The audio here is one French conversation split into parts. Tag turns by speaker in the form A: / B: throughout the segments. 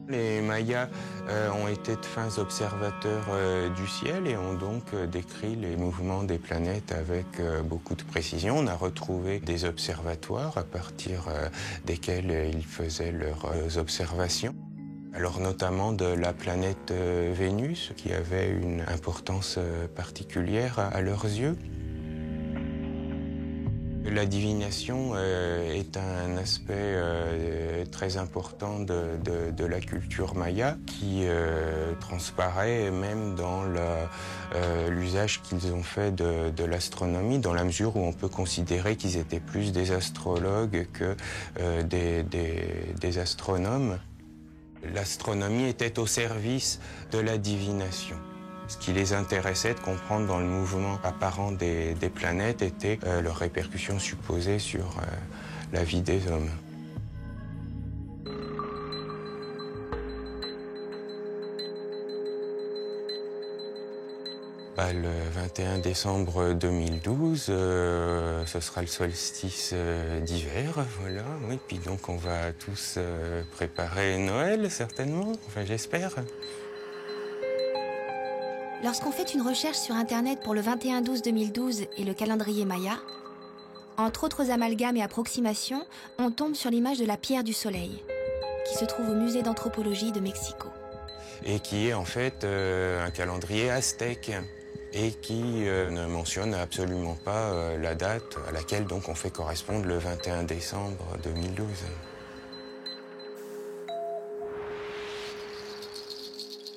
A: Les Mayas ont été de fins observateurs du ciel et ont donc décrit les mouvements des planètes avec beaucoup de précision. On a retrouvé des observatoires à partir desquels ils faisaient leurs observations. Alors notamment de la planète Vénus, qui avait une importance particulière à leurs yeux. La divination est un aspect très important de la culture maya qui transparaît même dans l'usage qu'ils ont fait de l'astronomie, dans la mesure où on peut considérer qu'ils étaient plus des astrologues que des astronomes. L'astronomie était au service de la divination. Ce qui les intéressait de comprendre dans le mouvement apparent des planètes était leurs répercussions supposées sur la vie des hommes. Le 21 décembre 2012, ce sera le solstice d'hiver, voilà. Oui, puis donc on va tous préparer Noël, certainement, enfin j'espère.
B: Lorsqu'on fait une recherche sur Internet pour le 21-12-2012 et le calendrier Maya, entre autres amalgames et approximations, on tombe sur l'image de la pierre du soleil, qui se trouve au musée d'anthropologie de Mexico.
A: Et qui est en fait un calendrier aztèque et qui ne mentionne absolument pas la date à laquelle donc on fait correspondre le 21 décembre 2012.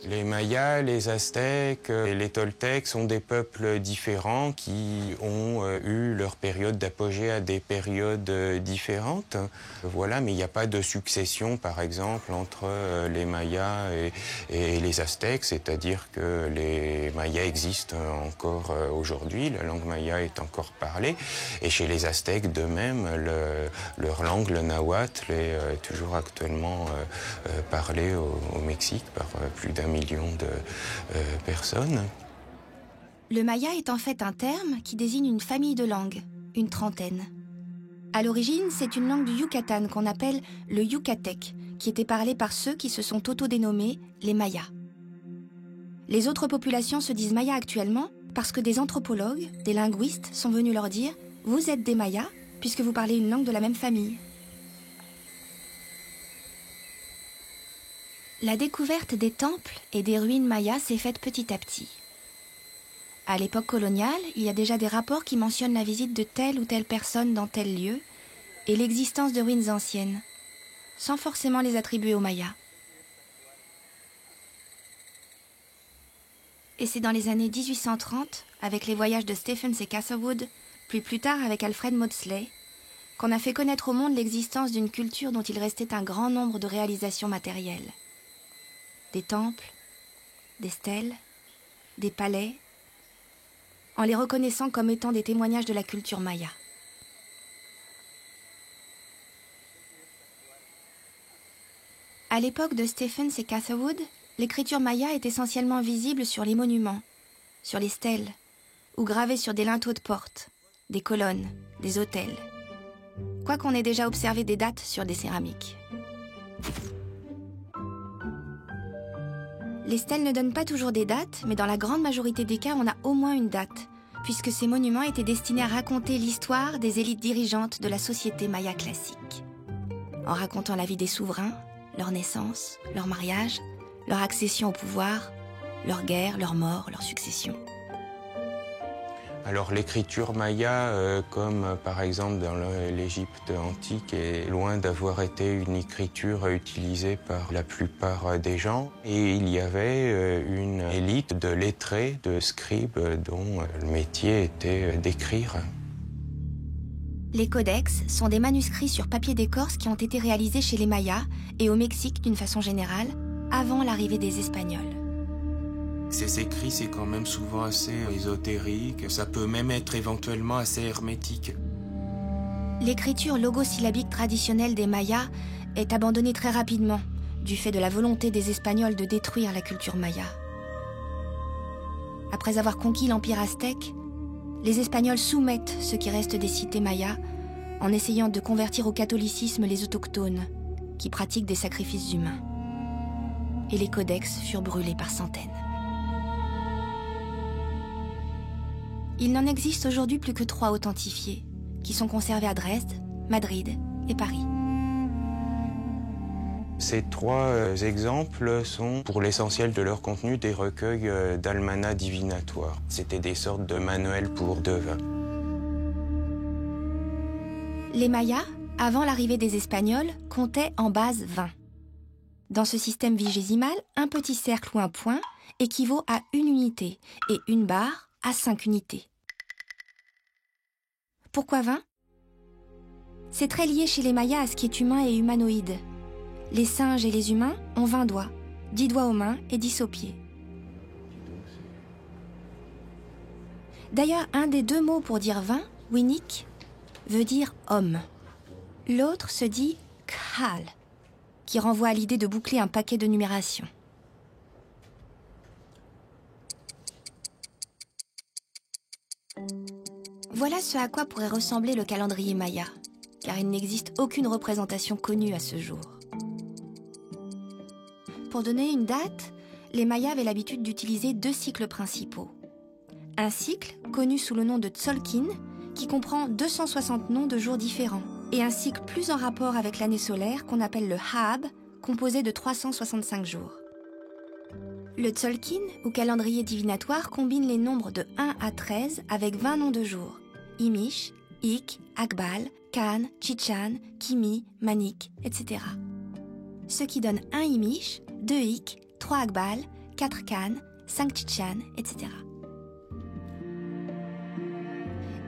A: Les Mayas, les Aztèques et les Toltèques sont des peuples différents qui ont eu leur période d'apogée à des périodes différentes. Voilà, mais il n'y a pas de succession, par exemple, entre les Mayas et les Aztèques, c'est-à-dire que les Mayas existent encore aujourd'hui, la langue maya est encore parlée, et chez les Aztèques, de même, leur langue, le nahuatl, est toujours actuellement parlée au Mexique par plus d'1 million de personnes.
B: Le maya est en fait un terme qui désigne une famille de langues, une trentaine. À l'origine, c'est une langue du Yucatan qu'on appelle le yucatèque, qui était parlée par ceux qui se sont autodénommés les Mayas. Les autres populations se disent Mayas actuellement parce que des anthropologues, des linguistes sont venus leur dire « Vous êtes des Mayas puisque vous parlez une langue de la même famille ». La découverte des temples et des ruines mayas s'est faite petit à petit. À l'époque coloniale, il y a déjà des rapports qui mentionnent la visite de telle ou telle personne dans tel lieu et l'existence de ruines anciennes, sans forcément les attribuer aux Mayas. Et c'est dans les années 1830, avec les voyages de Stephens et Catherwood, puis plus tard avec Alfred Maudslay, qu'on a fait connaître au monde l'existence d'une culture dont il restait un grand nombre de réalisations matérielles. Des temples, des stèles, des palais, en les reconnaissant comme étant des témoignages de la culture maya. À l'époque de Stephens et Catherwood, l'écriture maya est essentiellement visible sur les monuments, sur les stèles, ou gravée sur des linteaux de porte, des colonnes, des autels. Quoiqu'on ait déjà observé des dates sur des céramiques. Les stèles ne donnent pas toujours des dates, mais dans la grande majorité des cas, on a au moins une date, puisque ces monuments étaient destinés à raconter l'histoire des élites dirigeantes de la société maya classique. En racontant la vie des souverains, leur naissance, leur mariage, leur accession au pouvoir, leur guerre, leur mort, leur succession.
A: Alors l'écriture maya, comme par exemple dans l'Égypte antique, est loin d'avoir été une écriture utilisée par la plupart des gens. Et il y avait une élite de lettrés, de scribes, dont le métier était d'écrire.
B: Les codex sont des manuscrits sur papier d'écorce qui ont été réalisés chez les Mayas et au Mexique d'une façon générale, avant l'arrivée des Espagnols.
A: Ces écrits, c'est quand même souvent assez ésotérique, ça peut même être éventuellement assez hermétique.
B: L'écriture logosyllabique traditionnelle des Mayas est abandonnée très rapidement, du fait de la volonté des Espagnols de détruire la culture maya. Après avoir conquis l'empire aztèque, les Espagnols soumettent ce qui reste des cités mayas en essayant de convertir au catholicisme les autochtones, qui pratiquent des sacrifices humains. et les codex furent brûlés par centaines. Il n'en existe aujourd'hui plus que 3 authentifiés, qui sont conservés à Dresde, Madrid et Paris.
A: Ces 3 exemples sont, pour l'essentiel de leur contenu, des recueils d'almanachs divinatoires. C'était des sortes de manuels pour devins.
B: Les Mayas, avant l'arrivée des Espagnols, comptaient en base 20. Dans ce système vigésimal, un petit cercle ou un point équivaut à 1 unité et une barre à 5 unités. Pourquoi 20 ? C'est très lié chez les Mayas à ce qui est humain et humanoïde. Les singes et les humains ont 20 doigts, 10 doigts aux mains et 10 aux pieds. D'ailleurs, un des 2 mots pour dire 20, Winnik, veut dire homme. L'autre se dit khal, qui renvoie à l'idée de boucler un paquet de numération. Voilà ce à quoi pourrait ressembler le calendrier maya, car il n'existe aucune représentation connue à ce jour. Pour donner une date, les Mayas avaient l'habitude d'utiliser 2 cycles principaux. Un cycle, connu sous le nom de Tzolk'in, qui comprend 260 noms de jours différents, et un cycle plus en rapport avec l'année solaire qu'on appelle le Haab, composé de 365 jours. Le Tzolk'in, ou calendrier divinatoire, combine les nombres de 1 à 13 avec 20 noms de jours. Imish, Ik, Akbal, Kan, Chichan, Kimi, Manik, etc. Ce qui donne 1 Imish, 2 Ik, 3 Akbal, 4 Kan, 5 Chichan, etc.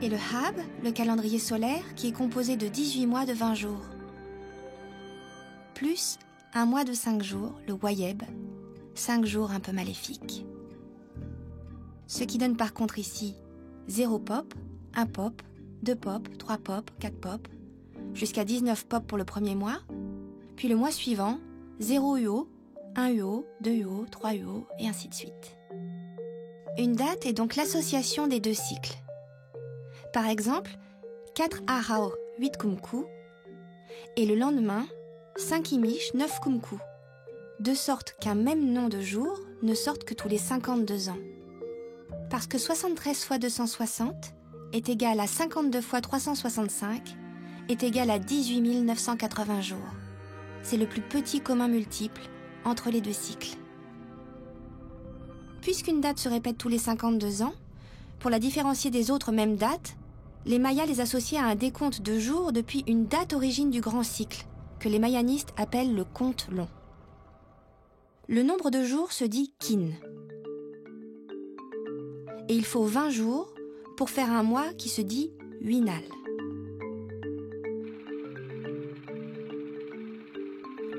B: Et le Hab, le calendrier solaire, qui est composé de 18 mois de 20 jours. Plus un mois de 5 jours, le Wayeb, 5 jours un peu maléfiques. Ce qui donne par contre ici 0 pop, 1 pop, 2 pop, 3 pop, 4 pop, jusqu'à 19 pop pour le premier mois, puis le mois suivant, 0 UO, 1 UO, 2 UO, 3 UO, et ainsi de suite. Une date est donc l'association des 2 cycles. Par exemple, 4 Arao, 8 Kumku, et le lendemain, 5 Imish, 9 Kumku, de sorte qu'un même nom de jour ne sorte que tous les 52 ans. Parce que 73 fois 260 est égal à 52 fois 365 est égal à 18 980 jours. C'est le plus petit commun multiple entre les 2 cycles. Puisqu'une date se répète tous les 52 ans, pour la différencier des autres mêmes dates, les Mayas les associaient à un décompte de jours depuis une date origine du grand cycle, que les mayanistes appellent le compte long. Le nombre de jours se dit kin. Et il faut 20 jours pour faire un mois qui se dit winal.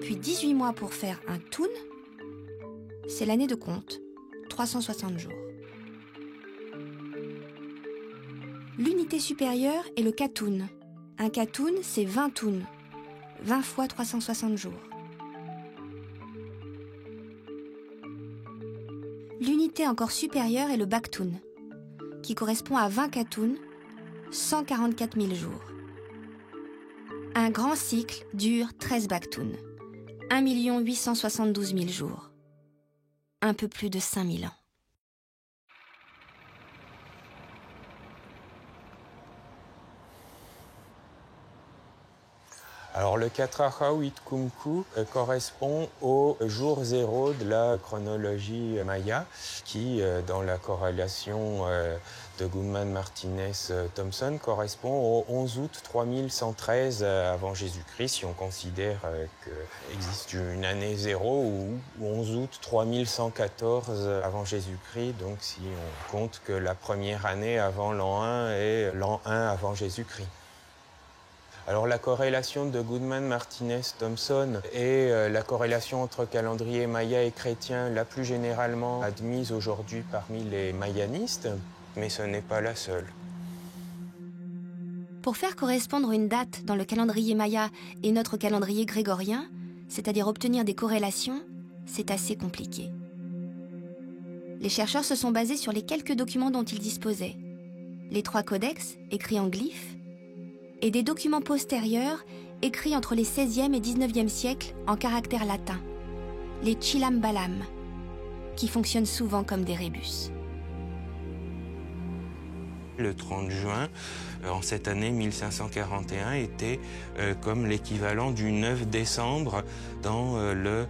B: Puis 18 mois pour faire un tun, c'est l'année de compte, 360 jours. L'unité supérieure est le katun. Un katun, c'est 20 tun, 20 fois 360 jours. L'unité encore supérieure est le baktun, qui correspond à 20 katun, 144 000 jours. Un grand cycle dure 13 baktun, 1 872 000 jours. Un peu plus de 5000 ans.
A: Alors le Katrahaouit Kumku correspond au jour 0 de la chronologie maya qui, dans la corrélation de Goodman-Martinez-Thompson, correspond au 11 août 3113 avant Jésus-Christ, si on considère qu'il existe une année 0 ou 11 août 3114 avant Jésus-Christ, donc si on compte que la première année avant l'an 1 est l'an 1 avant Jésus-Christ. Alors la corrélation de Goodman-Martinez-Thompson et la corrélation entre calendrier maya et chrétien la plus généralement admise aujourd'hui parmi les mayanistes, mais ce n'est pas la seule.
B: Pour faire correspondre une date dans le calendrier maya et notre calendrier grégorien, c'est-à-dire obtenir des corrélations, c'est assez compliqué. Les chercheurs se sont basés sur les quelques documents dont ils disposaient. Les 3 codex, écrits en glyphes, et des documents postérieurs écrits entre les 16e et 19e siècles en caractères latins. les Chilambalam, qui fonctionnent souvent comme des rébus.
A: Le 30 juin, en cette année 1541, était comme l'équivalent du 9 décembre dans le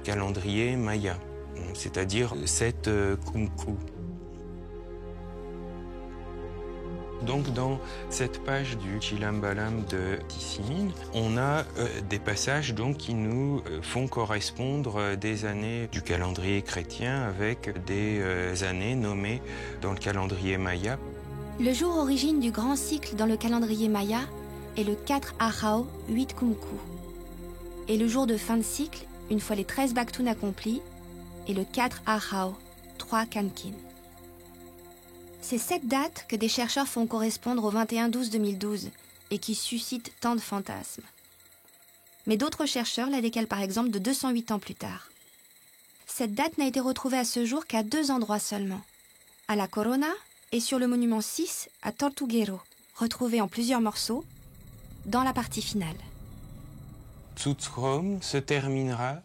A: calendrier maya, c'est-à-dire 7 Kumku. Donc dans cette page du Chilambalam de Tissine, on a des passages donc, qui nous font correspondre des années du calendrier chrétien avec des années nommées dans le calendrier maya.
B: Le jour origine du grand cycle dans le calendrier maya est le 4 Ahau, 8 Kumku. Et le jour de fin de cycle, une fois les 13 Baktun accomplis, est le 4 Ahau, 3 Kankin. C'est cette date que des chercheurs font correspondre au 21-12-2012 et qui suscite tant de fantasmes. Mais d'autres chercheurs la décalent par exemple de 208 ans plus tard. Cette date n'a été retrouvée à ce jour qu'à 2 endroits seulement, à la Corona et sur le monument 6 à Tortuguero, retrouvé en plusieurs morceaux dans la partie finale.
A: Tzutzrom se terminera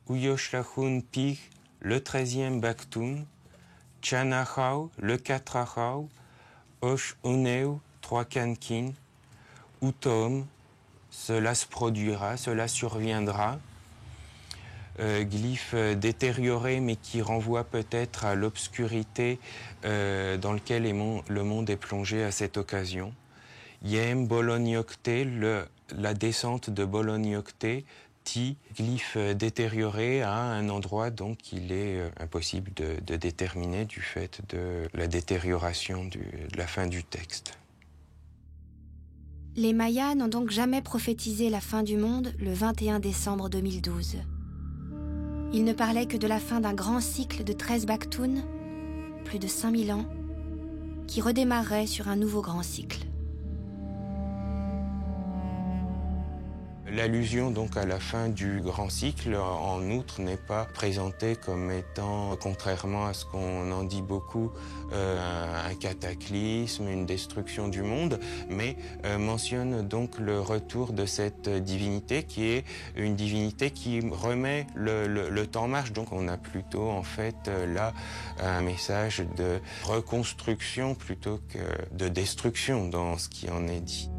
A: Uyoshlachun Pig le 13e Baktun, Chanahau le 4 Ahau, Osh Oneu 3 Kankin, Utom, cela se produira, cela surviendra. Glyphe détérioré mais qui renvoie peut-être à l'obscurité dans laquelle le monde est plongé à cette occasion. Yem Bolognocte, la descente de Bolognocte, Ti, glyphe détérioré à un endroit donc qu'il est impossible de déterminer du fait de la détérioration de la fin du texte.
B: Les Mayas n'ont donc jamais prophétisé la fin du monde le 21 décembre 2012. Ils ne parlaient que de la fin d'un grand cycle de 13 Baktun, plus de 5000 ans, qui redémarrerait sur un nouveau grand cycle.
A: L'allusion donc à la fin du grand cycle, en outre, n'est pas présentée comme étant, contrairement à ce qu'on en dit beaucoup, un cataclysme, une destruction du monde, mais mentionne donc le retour de cette divinité qui est une divinité qui remet le temps en marche. Donc on a plutôt en fait là un message de reconstruction plutôt que de destruction dans ce qui en est dit.